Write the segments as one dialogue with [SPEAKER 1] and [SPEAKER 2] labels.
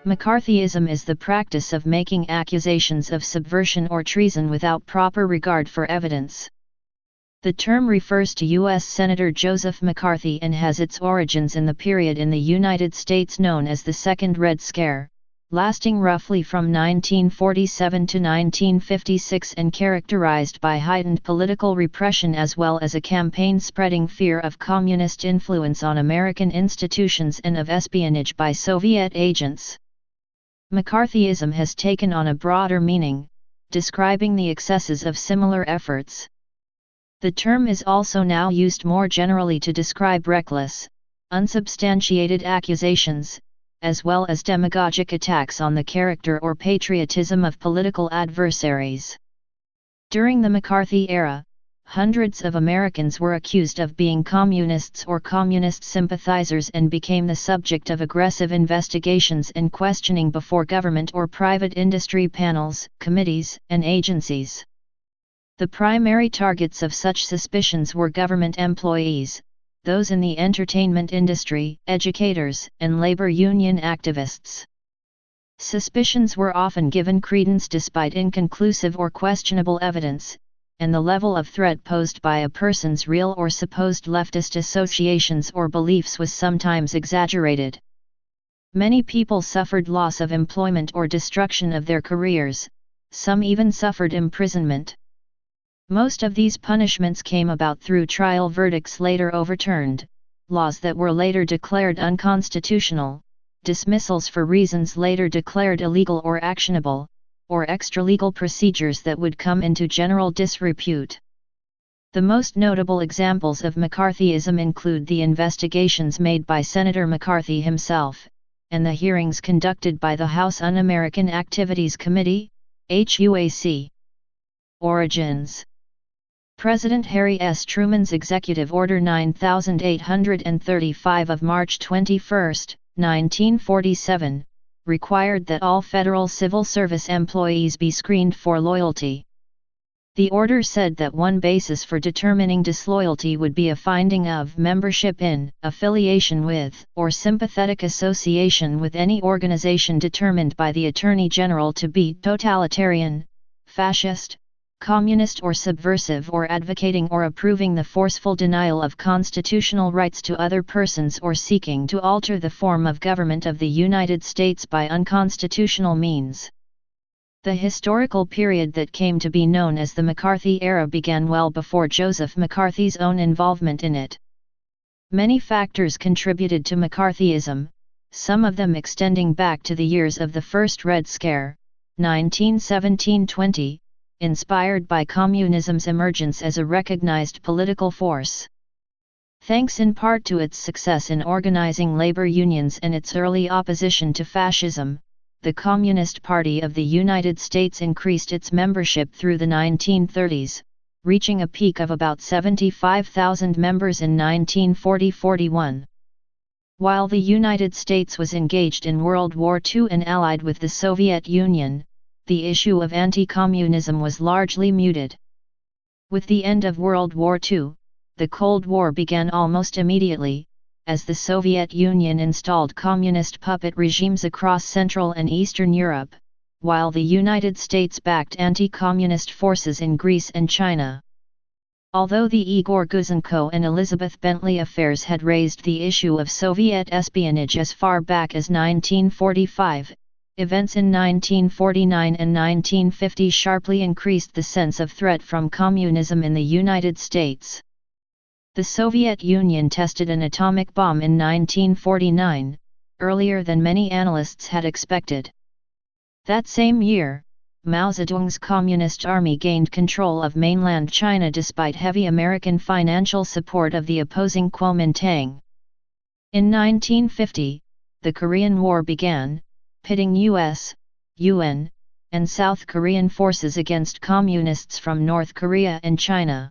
[SPEAKER 1] McCarthyism is the practice of making accusations of subversion or treason without proper regard for evidence. The term refers to U.S. Senator Joseph McCarthy and has its origins in the period in the United States known as the Second Red Scare, lasting roughly from 1947 to 1956 and characterized by heightened political repression as well as a campaign spreading fear of communist influence on American institutions and of espionage by Soviet agents. McCarthyism has taken on a broader meaning, describing the excesses of similar efforts. The term is also now used more generally to describe reckless, unsubstantiated accusations, as well as demagogic attacks on the character or patriotism of political adversaries. During the McCarthy era, hundreds of Americans were accused of being communists or communist sympathizers and became the subject of aggressive investigations and questioning before government or private industry panels, committees, and agencies. The primary targets of such suspicions were government employees, those in the entertainment industry, educators, and labor union activists. Suspicions were often given credence despite inconclusive or questionable evidence, and the level of threat posed by a person's real or supposed leftist associations or beliefs was sometimes exaggerated. Many people suffered loss of employment or destruction of their careers, some even suffered imprisonment. Most of these punishments came about through trial verdicts later overturned, laws that were later declared unconstitutional, dismissals for reasons later declared illegal or actionable, or extralegal procedures that would come into general disrepute. The most notable examples of McCarthyism include the investigations made by Senator McCarthy himself, and the hearings conducted by the House Un-American Activities Committee, HUAC. Origins: President Harry S. Truman's Executive Order 9835 of March 21, 1947, required that all federal civil service employees be screened for loyalty. The order said that one basis for determining disloyalty would be a finding of membership in, affiliation with, or sympathetic association with any organization determined by the Attorney General to be totalitarian, fascist, communist or subversive, or advocating or approving the forceful denial of constitutional rights to other persons or seeking to alter the form of government of the United States by unconstitutional means. The historical period that came to be known as the McCarthy era began well before Joseph McCarthy's own involvement in it. Many factors contributed to McCarthyism, some of them extending back to the years of the First Red Scare, 1917-20, inspired by communism's emergence as a recognized political force. Thanks in part to its success in organizing labor unions and its early opposition to fascism, the Communist Party of the United States increased its membership through the 1930s, reaching a peak of about 75,000 members in 1940-41. While the United States was engaged in World War II and allied with the Soviet Union, the issue of anti-communism was largely muted. With the end of World War II, the Cold War began almost immediately, as the Soviet Union installed communist puppet regimes across Central and Eastern Europe, while the United States backed anti-communist forces in Greece and China. Although the Igor Gouzenko and Elizabeth Bentley affairs had raised the issue of Soviet espionage as far back as 1945, events in 1949 and 1950 sharply increased the sense of threat from communism in the United States. The Soviet Union tested an atomic bomb in 1949, earlier than many analysts had expected. That same year, Mao Zedong's Communist Army gained control of mainland China despite heavy American financial support of the opposing Kuomintang. In 1950, the Korean War began, pitting U.S., UN, and South Korean forces against communists from North Korea and China.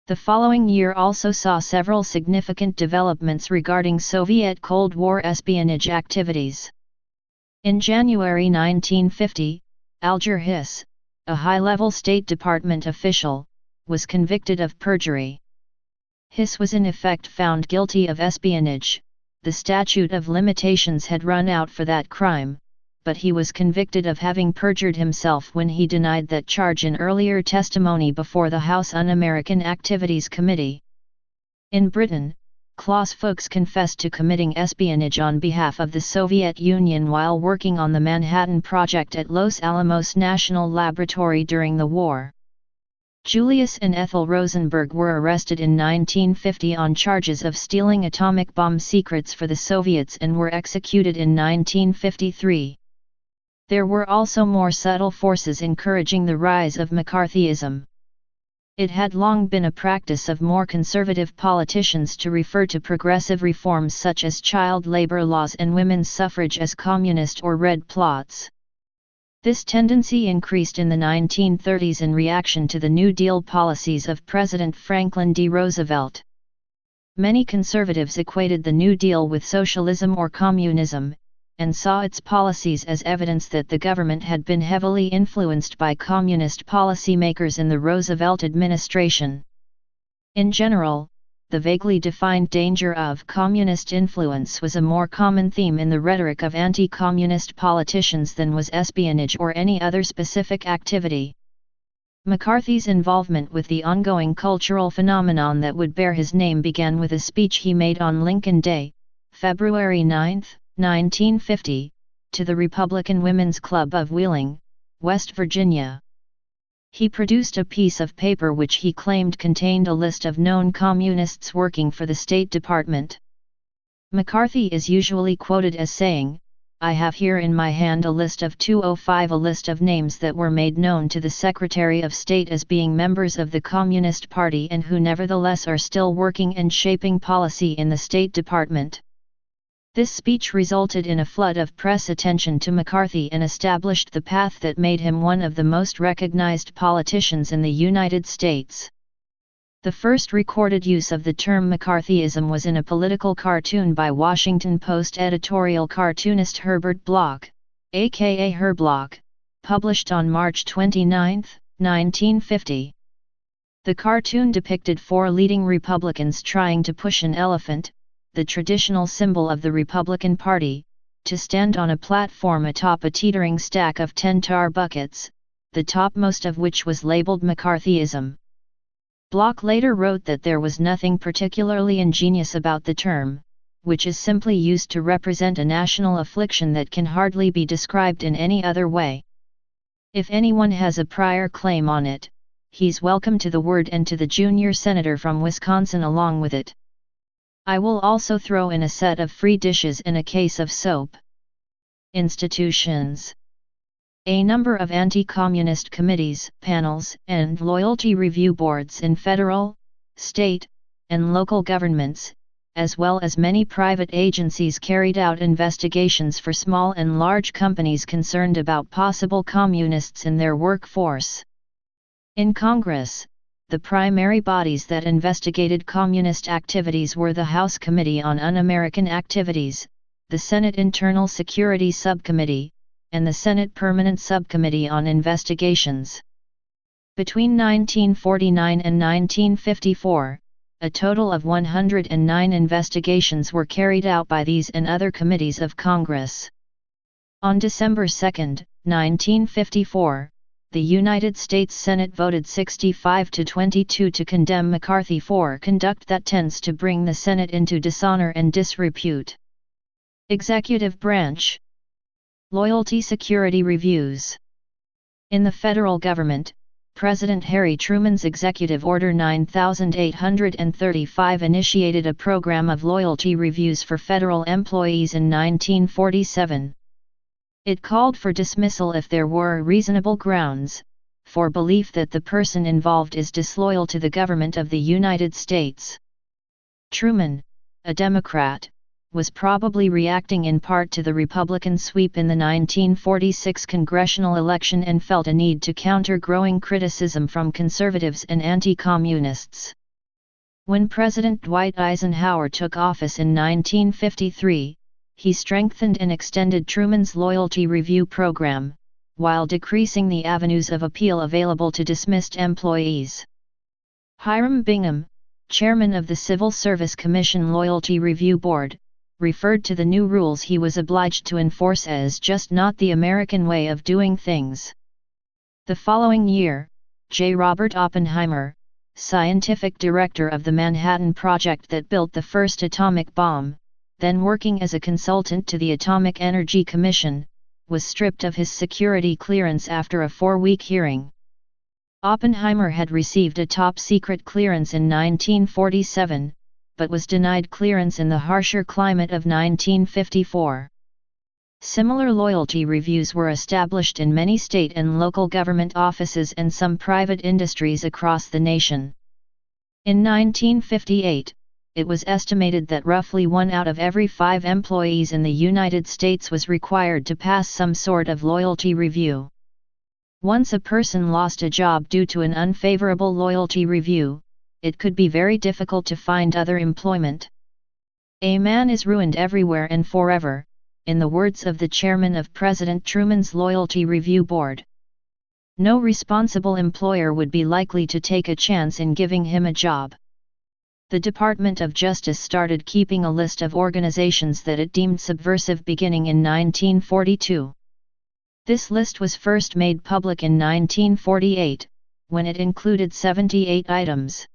[SPEAKER 1] The following year also saw several significant developments regarding Soviet Cold War espionage activities. In January 1950, Alger Hiss, a high-level State Department official, was convicted of perjury. Hiss was in effect found guilty of espionage. The statute of limitations had run out for that crime, but he was convicted of having perjured himself when he denied that charge in earlier testimony before the House Un-American Activities Committee. In Britain, Klaus Fuchs confessed to committing espionage on behalf of the Soviet Union while working on the Manhattan Project at Los Alamos National Laboratory during the war. Julius and Ethel Rosenberg were arrested in 1950 on charges of stealing atomic bomb secrets for the Soviets and were executed in 1953. There were also more subtle forces encouraging the rise of McCarthyism. It had long been a practice of more conservative politicians to refer to progressive reforms such as child labor laws and women's suffrage as communist or red plots. This tendency increased in the 1930s in reaction to the New Deal policies of President Franklin D. Roosevelt. Many conservatives equated the New Deal with socialism or communism, and saw its policies as evidence that the government had been heavily influenced by communist policymakers in the Roosevelt administration. In general, the vaguely defined danger of communist influence was a more common theme in the rhetoric of anti-communist politicians than was espionage or any other specific activity. McCarthy's involvement with the ongoing cultural phenomenon that would bear his name began with a speech he made on Lincoln Day, February 9, 1950, to the Republican Women's Club of Wheeling, West Virginia. He produced a piece of paper which he claimed contained a list of known communists working for the State Department. McCarthy is usually quoted as saying, "I have here in my hand a list of 205, a list of names that were made known to the Secretary of State as being members of the Communist Party and who nevertheless are still working and shaping policy in the State Department." This speech resulted in a flood of press attention to McCarthy and established the path that made him one of the most recognized politicians in the United States. The first recorded use of the term McCarthyism was in a political cartoon by Washington Post editorial cartoonist Herbert Bloch, aka Herblock, published on March 29, 1950. The cartoon depicted four leading Republicans trying to push an elephant, the traditional symbol of the Republican Party, to stand on a platform atop a teetering stack of 10 tar buckets, the topmost of which was labeled McCarthyism. Bloch later wrote that there was nothing particularly ingenious about the term, which is simply used to represent a national affliction that can hardly be described in any other way. If anyone has a prior claim on it, he's welcome to the word and to the junior senator from Wisconsin along with it. I will also throw in a set of free dishes and a case of soap. Institutions. A number of anti-communist committees, panels, and loyalty review boards in federal, state, and local governments, as well as many private agencies carried out investigations for small and large companies concerned about possible communists in their workforce. In Congress, the primary bodies that investigated communist activities were the House Committee on Un-American Activities, the Senate Internal Security Subcommittee, and the Senate Permanent Subcommittee on Investigations. Between 1949 and 1954, a total of 109 investigations were carried out by these and other committees of Congress. On December 2, 1954, the United States Senate voted 65-22 to condemn McCarthy for conduct that tends to bring the Senate into dishonor and disrepute. Executive Branch. Loyalty Security Reviews. In the federal government, President Harry Truman's Executive Order 9835 initiated a program of loyalty reviews for federal employees in 1947. It called for dismissal if there were reasonable grounds for belief that the person involved is disloyal to the government of the United States. Truman, a Democrat, was probably reacting in part to the Republican sweep in the 1946 congressional election and felt a need to counter growing criticism from conservatives and anti-communists. When President Dwight Eisenhower took office in 1953, he strengthened and extended Truman's loyalty review program, while decreasing the avenues of appeal available to dismissed employees. Hiram Bingham, chairman of the Civil Service Commission Loyalty Review Board, referred to the new rules he was obliged to enforce as just not the American way of doing things. The following year, J. Robert Oppenheimer, scientific director of the Manhattan Project that built the first atomic bomb, then working as a consultant to the Atomic Energy Commission, was stripped of his security clearance after a 4-week hearing. Oppenheimer had received a top-secret clearance in 1947, but was denied clearance in the harsher climate of 1954. Similar loyalty reviews were established in many state and local government offices and some private industries across the nation. In 1958, it was estimated that roughly 1 out of every 5 employees in the United States was required to pass some sort of loyalty review. Once a person lost a job due to an unfavorable loyalty review, it could be very difficult to find other employment. A man is ruined everywhere and forever, in the words of the chairman of President Truman's Loyalty Review Board. No responsible employer would be likely to take a chance in giving him a job. The Department of Justice started keeping a list of organizations that it deemed subversive beginning in 1942. This list was first made public in 1948, when it included 78 items.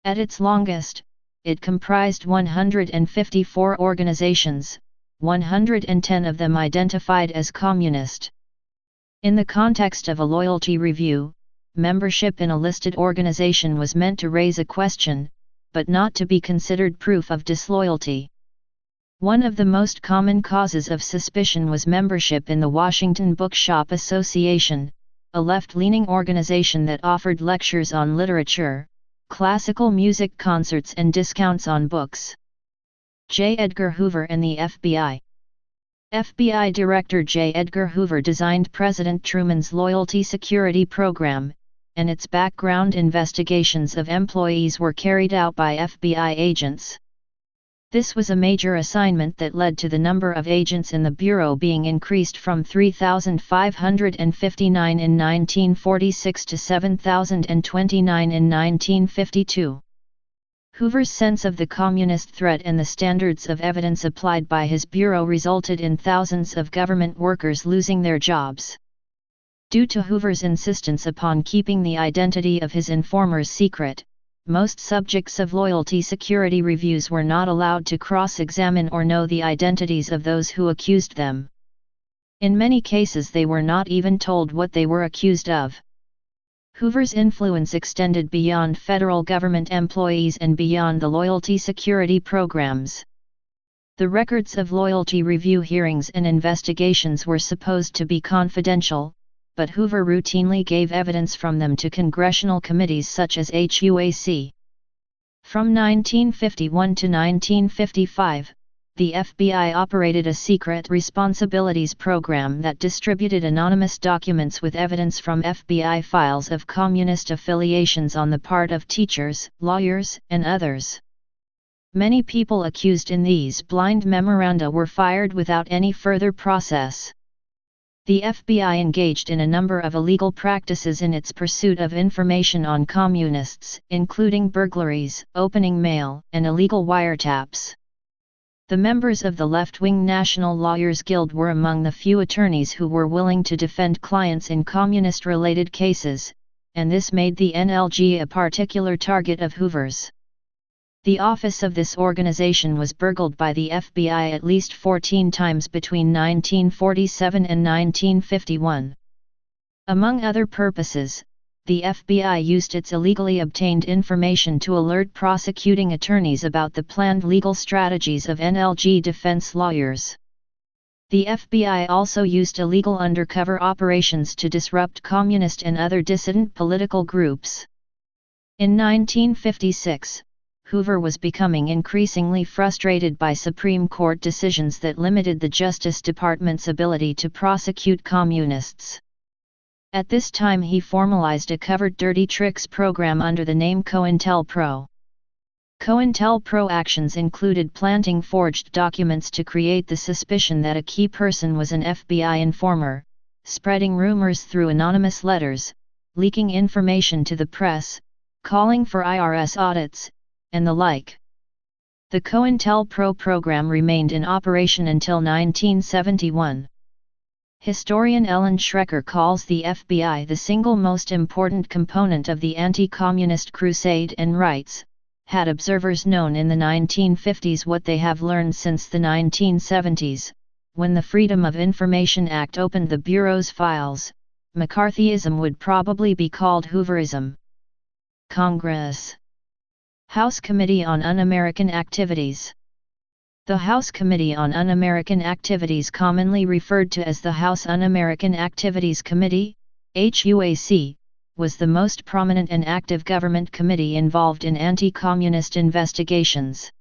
[SPEAKER 1] At its longest, it comprised 154 organizations, 110 of them identified as communist. In the context of a loyalty review, membership in a listed organization was meant to raise a question, but not to be considered proof of disloyalty. One of the most common causes of suspicion was membership in the Washington Bookshop Association, a left-leaning organization that offered lectures on literature, classical music concerts and discounts on books. J. Edgar Hoover and the FBI. FBI Director J. Edgar Hoover designed President Truman's Loyalty Security Program, and its background investigations of employees were carried out by FBI agents. This was a major assignment that led to the number of agents in the Bureau being increased from 3,559 in 1946 to 7,029 in 1952. Hoover's sense of the communist threat and the standards of evidence applied by his bureau resulted in thousands of government workers losing their jobs. Due to Hoover's insistence upon keeping the identity of his informers secret, most subjects of loyalty security reviews were not allowed to cross-examine or know the identities of those who accused them. In many cases they were not even told what they were accused of. Hoover's influence extended beyond federal government employees and beyond the loyalty security programs. The records of loyalty review hearings and investigations were supposed to be confidential, but Hoover routinely gave evidence from them to congressional committees such as HUAC. From 1951 to 1955, the FBI operated a secret responsibilities program that distributed anonymous documents with evidence from FBI files of communist affiliations on the part of teachers, lawyers, and others. Many people accused in these blind memoranda were fired without any further process. The FBI engaged in a number of illegal practices in its pursuit of information on communists, including burglaries, opening mail, and illegal wiretaps. The members of the left-wing National Lawyers Guild were among the few attorneys who were willing to defend clients in communist-related cases, and this made the NLG a particular target of Hoover's. The office of this organization was burgled by the FBI at least 14 times between 1947 and 1951. Among other purposes, the FBI used its illegally obtained information to alert prosecuting attorneys about the planned legal strategies of NLG defense lawyers. The FBI also used illegal undercover operations to disrupt communist and other dissident political groups. In 1956, Hoover was becoming increasingly frustrated by Supreme Court decisions that limited the Justice Department's ability to prosecute communists. At this time he formalized a covert dirty tricks program under the name COINTELPRO. COINTELPRO actions included planting forged documents to create the suspicion that a key person was an FBI informer, spreading rumors through anonymous letters, leaking information to the press, calling for IRS audits, and the like. The COINTELPRO program remained in operation until 1971. Historian Ellen Schrecker calls the FBI the single most important component of the anti-communist crusade and writes, had observers known in the 1950s what they have learned since the 1970s, when the Freedom of Information Act opened the Bureau's files, McCarthyism would probably be called Hooverism. Congress. House Committee on Un-American Activities. The House Committee on Un-American Activities, commonly referred to as the House Un-American Activities Committee, HUAC, was the most prominent and active government committee involved in anti-communist investigations.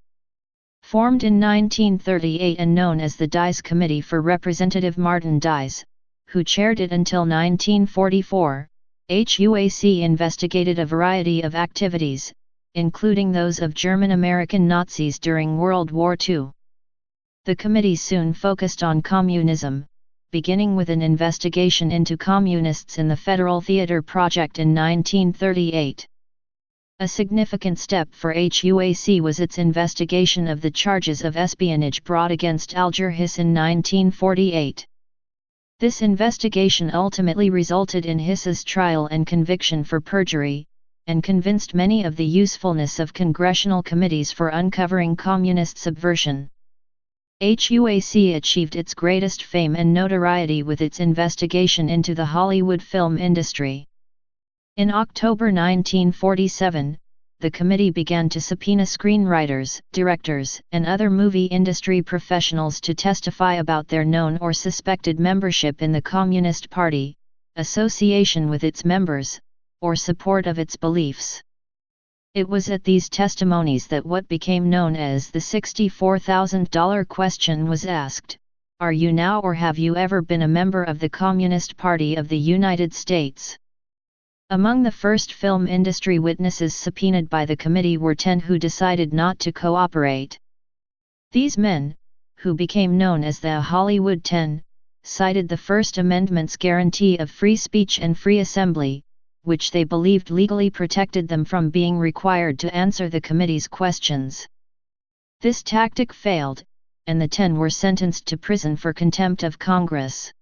[SPEAKER 1] Formed in 1938 and known as the Dies Committee for Representative Martin Dies, who chaired it until 1944, HUAC investigated a variety of activities, including those of German-American Nazis during World War II. The committee soon focused on communism, beginning with an investigation into communists in the Federal Theater Project in 1938. A significant step for HUAC was its investigation of the charges of espionage brought against Alger Hiss in 1948. This investigation ultimately resulted in Hiss's trial and conviction for perjury, and convinced many of the usefulness of congressional committees for uncovering communist subversion. HUAC achieved its greatest fame and notoriety with its investigation into the Hollywood film industry. In October 1947, the committee began to subpoena screenwriters, directors, and other movie industry professionals to testify about their known or suspected membership in the Communist Party, association with its members, or support of its beliefs. It was at these testimonies that what became known as the $64,000 question was asked: are you now or have you ever been a member of the Communist Party of the United States? Among the first film industry witnesses subpoenaed by the committee were 10 who decided not to cooperate. These men, who became known as the Hollywood 10, cited the First Amendment's guarantee of free speech and free assembly, which they believed legally protected them from being required to answer the committee's questions. This tactic failed, and the 10 were sentenced to prison for contempt of Congress.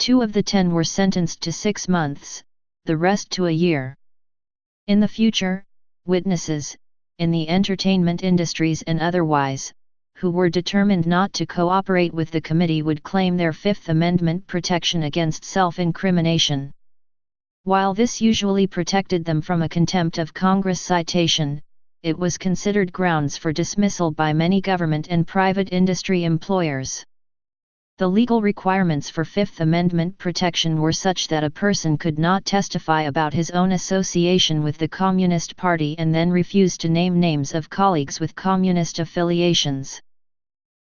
[SPEAKER 1] 2 of the 10 were sentenced to 6 months, the rest to a year. In the future, witnesses, in the entertainment industries and otherwise, who were determined not to cooperate with the committee would claim their Fifth Amendment protection against self-incrimination. While this usually protected them from a contempt of Congress citation, it was considered grounds for dismissal by many government and private industry employers. The legal requirements for Fifth Amendment protection were such that a person could not testify about his own association with the Communist Party and then refuse to name names of colleagues with communist affiliations.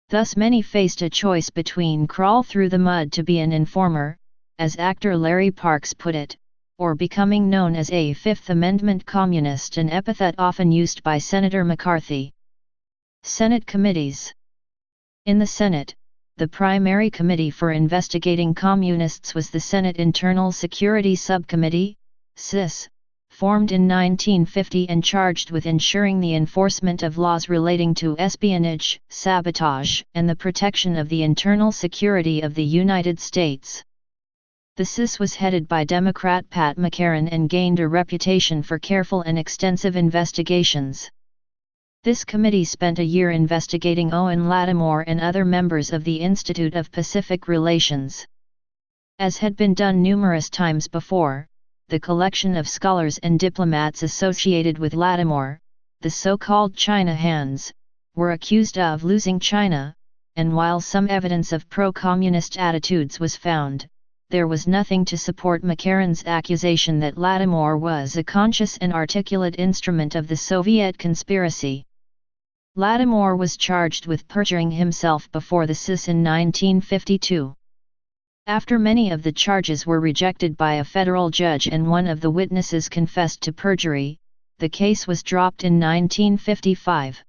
[SPEAKER 1] Thus many faced a choice between crawl through the mud to be an informer, as actor Larry Parks put it, or becoming known as a Fifth Amendment communist, an epithet often used by Senator McCarthy. Senate Committees. In the Senate, the primary committee for investigating communists was the Senate Internal Security Subcommittee, SIS, formed in 1950 and charged with ensuring the enforcement of laws relating to espionage, sabotage, and the protection of the internal security of the United States. The SIS was headed by Democrat Pat McCarran and gained a reputation for careful and extensive investigations. This committee spent a year investigating Owen Lattimore and other members of the Institute of Pacific Relations. As had been done numerous times before, the collection of scholars and diplomats associated with Lattimore, the so-called China Hands, were accused of losing China, and while some evidence of pro-communist attitudes was found, there was nothing to support McCarran's accusation that Lattimore was a conscious and articulate instrument of the Soviet conspiracy. Lattimore was charged with perjuring himself before the SIS in 1952. After many of the charges were rejected by a federal judge and one of the witnesses confessed to perjury, the case was dropped in 1955.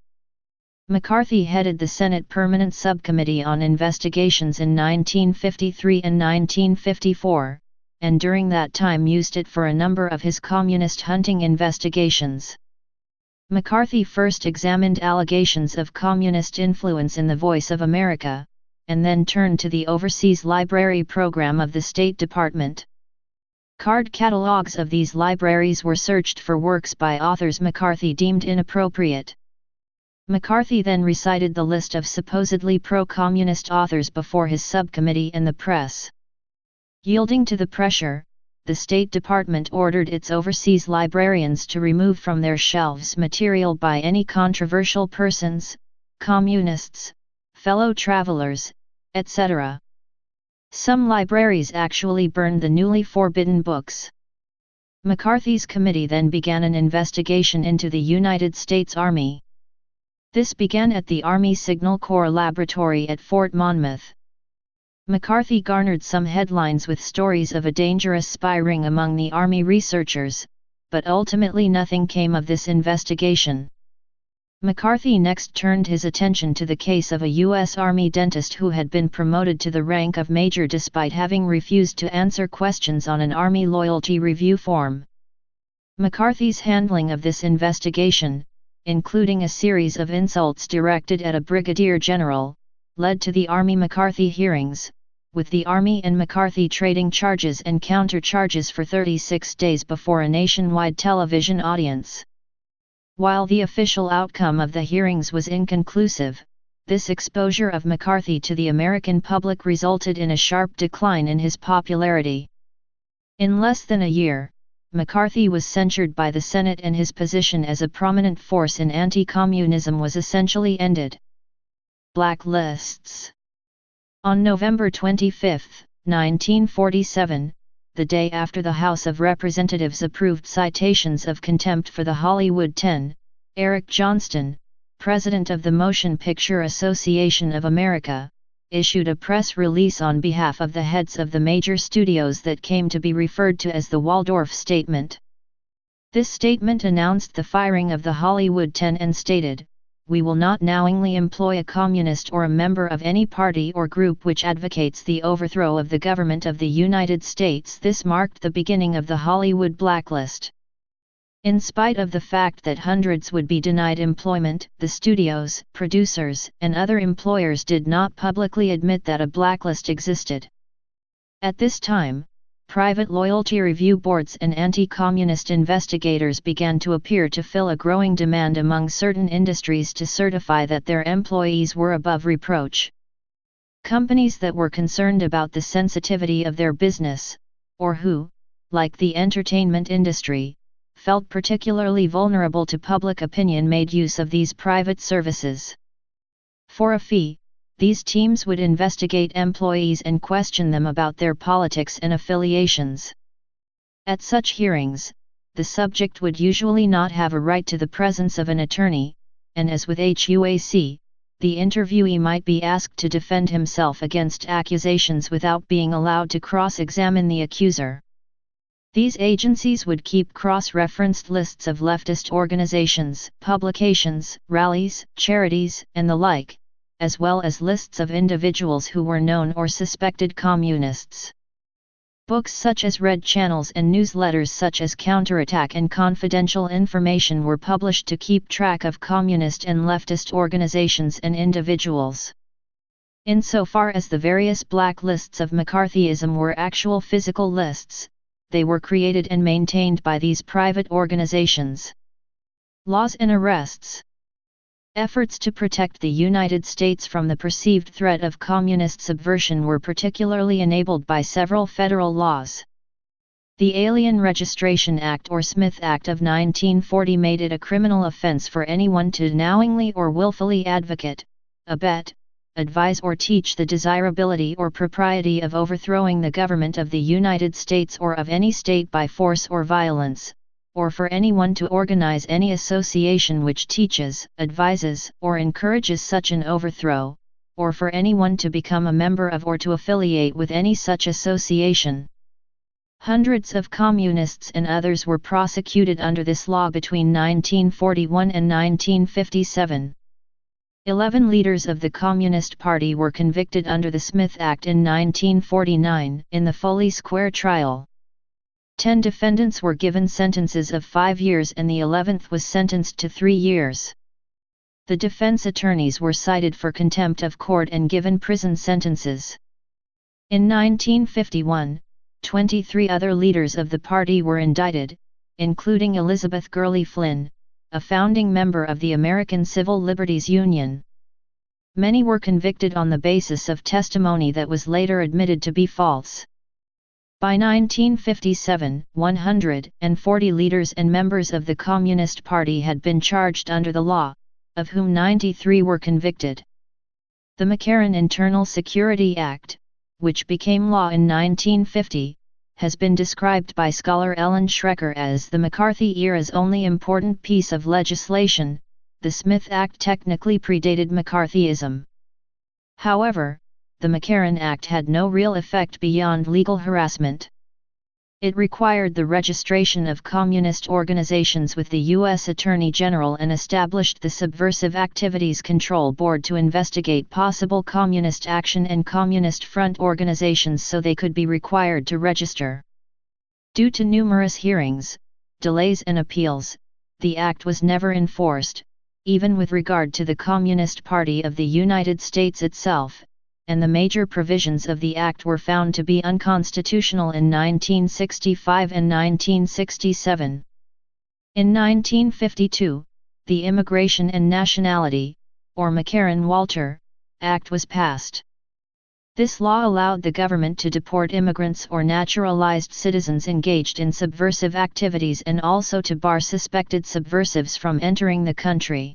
[SPEAKER 1] McCarthy headed the Senate Permanent Subcommittee on Investigations in 1953 and 1954, and during that time used it for a number of his communist hunting investigations. McCarthy first examined allegations of communist influence in the Voice of America, and then turned to the Overseas Library Program of the State Department. Card catalogs of these libraries were searched for works by authors McCarthy deemed inappropriate. McCarthy then recited the list of supposedly pro-communist authors before his subcommittee and the press. Yielding to the pressure, the State Department ordered its overseas librarians to remove from their shelves material by any controversial persons, communists, fellow travelers, etc. Some libraries actually burned the newly forbidden books. McCarthy's committee then began an investigation into the United States Army. This began at the Army Signal Corps Laboratory at Fort Monmouth. McCarthy garnered some headlines with stories of a dangerous spy ring among the Army researchers, but ultimately nothing came of this investigation. McCarthy next turned his attention to the case of a U.S. Army dentist who had been promoted to the rank of major despite having refused to answer questions on an Army loyalty review form. McCarthy's handling of this investigation, including a series of insults directed at a brigadier general, led to the Army McCarthy hearings, with the Army and McCarthy trading charges and counter-charges for 36 days before a nationwide television audience. While the official outcome of the hearings was inconclusive, this exposure of McCarthy to the American public resulted in a sharp decline in his popularity. In less than a year, McCarthy was censured by the Senate and his position as a prominent force in anti-communism was essentially ended. Blacklists. On November 25, 1947, the day after the House of Representatives approved citations of contempt for the Hollywood 10, Eric Johnston, president of the Motion Picture Association of America, issued a press release on behalf of the heads of the major studios that came to be referred to as the Waldorf Statement. This statement announced the firing of the Hollywood 10 and stated, "We will not knowingly employ a communist or a member of any party or group which advocates the overthrow of the government of the United States." This marked the beginning of the Hollywood blacklist. In spite of the fact that hundreds would be denied employment, the studios, producers, and other employers did not publicly admit that a blacklist existed. At this time, private loyalty review boards and anti-communist investigators began to appear to fill a growing demand among certain industries to certify that their employees were above reproach. Companies that were concerned about the sensitivity of their business, or who, like the entertainment industry, felt particularly vulnerable to public opinion made use of these private services. For a fee, these teams would investigate employees and question them about their politics and affiliations. At such hearings, the subject would usually not have a right to the presence of an attorney, and as with HUAC, the interviewee might be asked to defend himself against accusations without being allowed to cross-examine the accuser. These agencies would keep cross-referenced lists of leftist organizations, publications, rallies, charities, and the like, as well as lists of individuals who were known or suspected communists. Books such as Red Channels and newsletters such as Counterattack and Confidential Information were published to keep track of communist and leftist organizations and individuals. Insofar as the various blacklists of McCarthyism were actual physical lists, they were created and maintained by these private organizations. Laws and arrests. Efforts to protect the United States from the perceived threat of communist subversion were particularly enabled by several federal laws. The Alien Registration Act or Smith Act of 1940 made it a criminal offense for anyone to knowingly or willfully advocate, abet, advise or teach the desirability or propriety of overthrowing the government of the United States or of any state by force or violence, or for anyone to organize any association which teaches, advises, or encourages such an overthrow, or for anyone to become a member of or to affiliate with any such association. Hundreds of communists and others were prosecuted under this law between 1941 and 1957. 11 leaders of the Communist Party were convicted under the Smith Act in 1949 in the Foley Square trial. 10 defendants were given sentences of 5 years and the 11th was sentenced to 3 years. The defense attorneys were cited for contempt of court and given prison sentences. In 1951, 23 other leaders of the party were indicted, including Elizabeth Gurley Flynn, a founding member of the American Civil Liberties Union. Many were convicted on the basis of testimony that was later admitted to be false. By 1957, 140 leaders and members of the Communist Party had been charged under the law, of whom 93 were convicted. The McCarran Internal Security Act, which became law in 1950, has been described by scholar Ellen Schrecker as the McCarthy era's only important piece of legislation. The Smith Act technically predated McCarthyism. However, the McCarran Act had no real effect beyond legal harassment. It required the registration of communist organizations with the U.S. Attorney General and established the Subversive Activities Control Board to investigate possible communist action and Communist Front organizations so they could be required to register. Due to numerous hearings, delays and appeals, the act was never enforced, even with regard to the Communist Party of the United States itself, and the major provisions of the act were found to be unconstitutional in 1965 and 1967. In 1952, the Immigration and Nationality, or McCarran-Walter, Act was passed. This law allowed the government to deport immigrants or naturalized citizens engaged in subversive activities and also to bar suspected subversives from entering the country.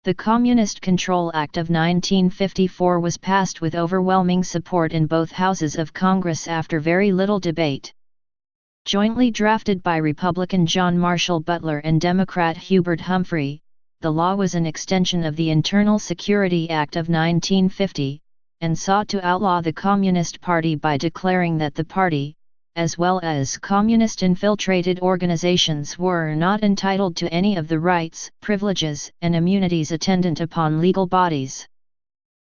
[SPEAKER 1] The Communist Control Act of 1954 was passed with overwhelming support in both houses of Congress after very little debate. Jointly drafted by Republican John Marshall Butler and Democrat Hubert Humphrey, the law was an extension of the Internal Security Act of 1950, and sought to outlaw the Communist Party by declaring that the party, as well as communist-infiltrated organizations, were not entitled to any of the rights, privileges, and immunities attendant upon legal bodies.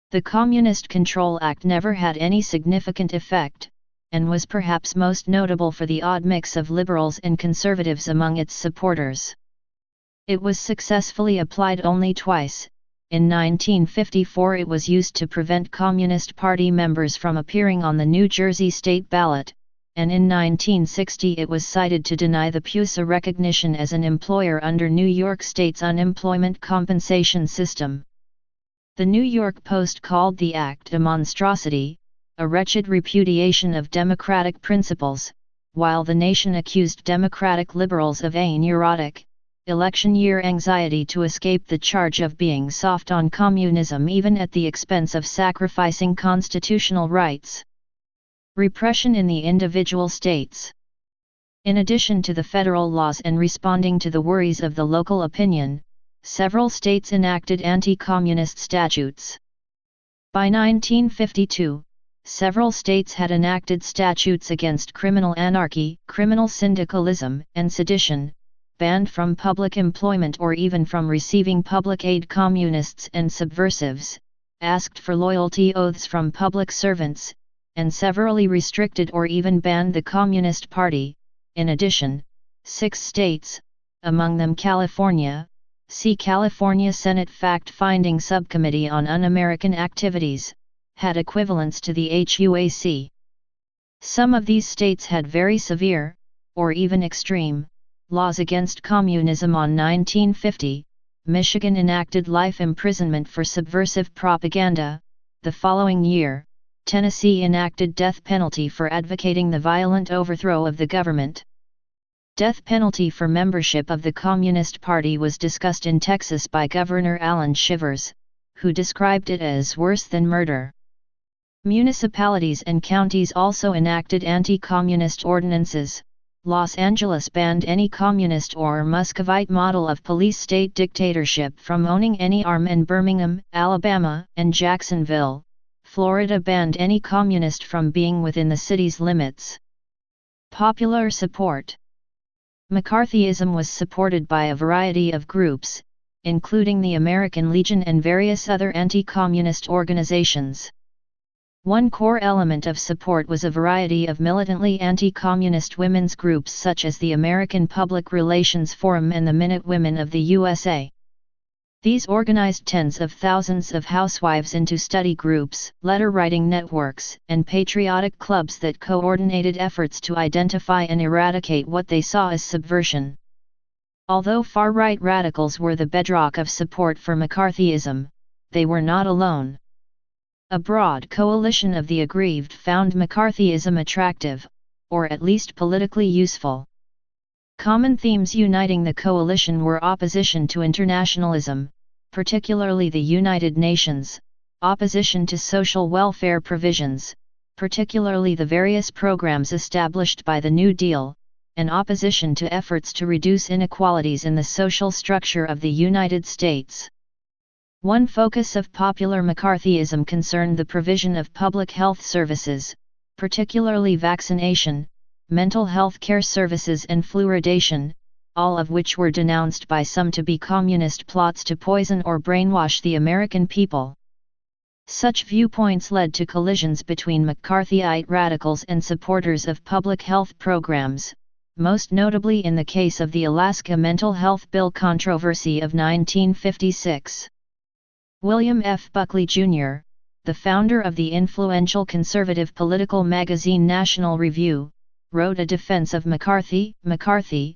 [SPEAKER 1] The Communist Control Act never had any significant effect, and was perhaps most notable for the odd mix of liberals and conservatives among its supporters. It was successfully applied only twice. In 1954 it was used to prevent Communist Party members from appearing on the New Jersey state ballot, and in 1960 it was cited to deny the PUSA recognition as an employer under New York State's unemployment compensation system. The New York Post called the act a monstrosity, a wretched repudiation of democratic principles, while The Nation accused Democratic liberals of a neurotic, election-year anxiety to escape the charge of being soft on communism even at the expense of sacrificing constitutional rights. Repression in the individual states. In addition to the federal laws and responding to the worries of the local opinion, several states enacted anti-communist statutes. By 1952, several states had enacted statutes against criminal anarchy, criminal syndicalism, and sedition, banned from public employment or even from receiving public aid communists and subversives, asked for loyalty oaths from public servants, and severally restricted or even banned the Communist Party. In addition, 6 states, among them California, see California Senate Fact-Finding Subcommittee on Un-American Activities, had equivalents to the HUAC. Some of these states had very severe, or even extreme, laws against communism. On 1950, Michigan enacted life imprisonment for subversive propaganda. The following year, Tennessee enacted death penalty for advocating the violent overthrow of the government. Death penalty for membership of the Communist Party was discussed in Texas by Governor Allen Shivers, who described it as worse than murder. Municipalities and counties also enacted anti-communist ordinances. Los Angeles banned any communist or Muscovite model of police state dictatorship from owning any arm, and Birmingham, Alabama, and Jacksonville, Florida banned any communist from being within the city's limits. Popular support. McCarthyism was supported by a variety of groups, including the American Legion and various other anti-communist organizations. One core element of support was a variety of militantly anti-communist women's groups such as the American Public Relations Forum and the Minute Women of the USA. These organized tens of thousands of housewives into study groups, letter-writing networks, and patriotic clubs that coordinated efforts to identify and eradicate what they saw as subversion. Although far-right radicals were the bedrock of support for McCarthyism, they were not alone. A broad coalition of the aggrieved found McCarthyism attractive, or at least politically useful. Common themes uniting the coalition were opposition to internationalism, particularly the United Nations, opposition to social welfare provisions, particularly the various programs established by the New Deal, and opposition to efforts to reduce inequalities in the social structure of the United States. One focus of popular McCarthyism concerned the provision of public health services, particularly vaccination, mental health care services and fluoridation, all of which were denounced by some to be communist plots to poison or brainwash the American people. Such viewpoints led to collisions between McCarthyite radicals and supporters of public health programs, most notably in the case of the Alaska Mental Health Bill controversy of 1956. William F. Buckley, Jr., the founder of the influential conservative political magazine National Review, wrote a defense of McCarthy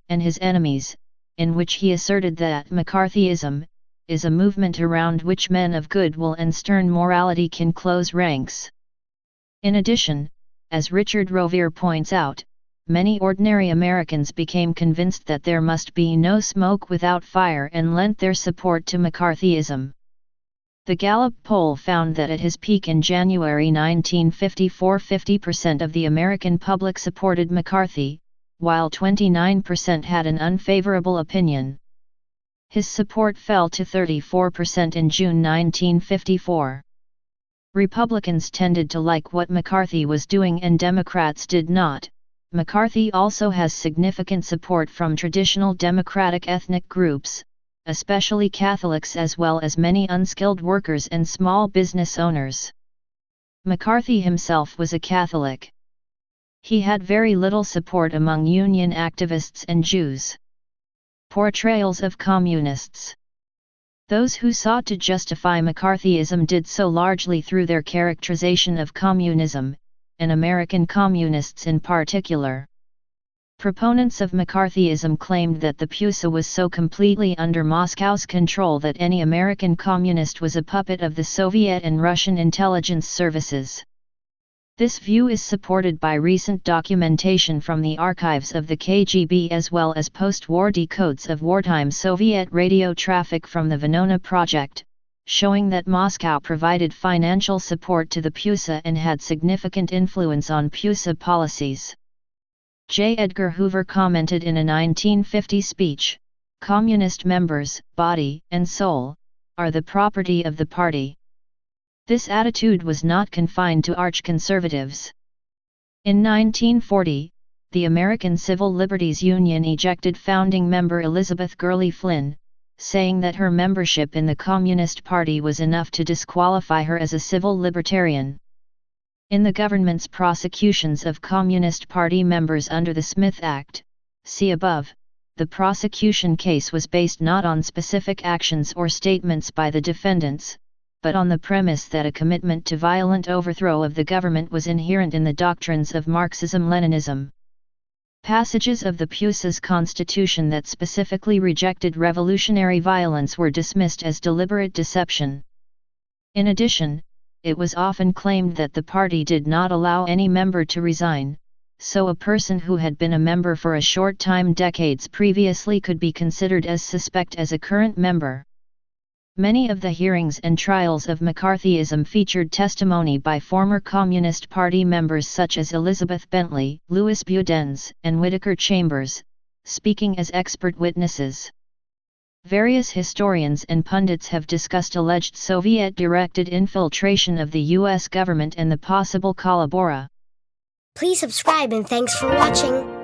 [SPEAKER 1] and his enemies, in which he asserted that McCarthyism is a movement around which men of good will and stern morality can close ranks. In addition, as Richard Rovere points out, many ordinary Americans became convinced that there must be no smoke without fire and lent their support to McCarthyism. The Gallup poll found that at his peak in January 1954, 50% of the American public supported McCarthy, while 29% had an unfavorable opinion. His support fell to 34% in June 1954. Republicans tended to like what McCarthy was doing and Democrats did not. McCarthy also has significant support from traditional Democratic ethnic groups, especially Catholics, as well as many unskilled workers and small business owners. McCarthy himself was a Catholic. He had very little support among union activists and Jews. Portrayals of communists. Those who sought to justify McCarthyism did so largely through their characterization of communism, and American communists in particular. Proponents of McCarthyism claimed that the PUSA was so completely under Moscow's control that any American communist was a puppet of the Soviet and Russian intelligence services. This view is supported by recent documentation from the archives of the KGB as well as post-war decodes of wartime Soviet radio traffic from the Venona Project, showing that Moscow provided financial support to the PUSA and had significant influence on PUSA policies. J. Edgar Hoover commented in a 1950 speech, "Communist members, body and soul, are the property of the party." This attitude was not confined to arch-conservatives. In 1940, the American Civil Liberties Union ejected founding member Elizabeth Gurley Flynn, saying that her membership in the Communist Party was enough to disqualify her as a civil libertarian. In the government's prosecutions of Communist Party members under the Smith Act, see above, the prosecution case was based not on specific actions or statements by the defendants, but on the premise that a commitment to violent overthrow of the government was inherent in the doctrines of Marxism-Leninism. Passages of the PUSA's constitution that specifically rejected revolutionary violence were dismissed as deliberate deception. In addition, it was often claimed that the party did not allow any member to resign, so a person who had been a member for a short time decades previously could be considered as suspect as a current member. Many of the hearings and trials of McCarthyism featured testimony by former Communist Party members such as Elizabeth Bentley, Louis Budens, and Whittaker Chambers, speaking as expert witnesses. Various historians and pundits have discussed alleged Soviet-directed infiltration of the U.S. government and the possible Kalabora.
[SPEAKER 2] Please subscribe and thanks for watching.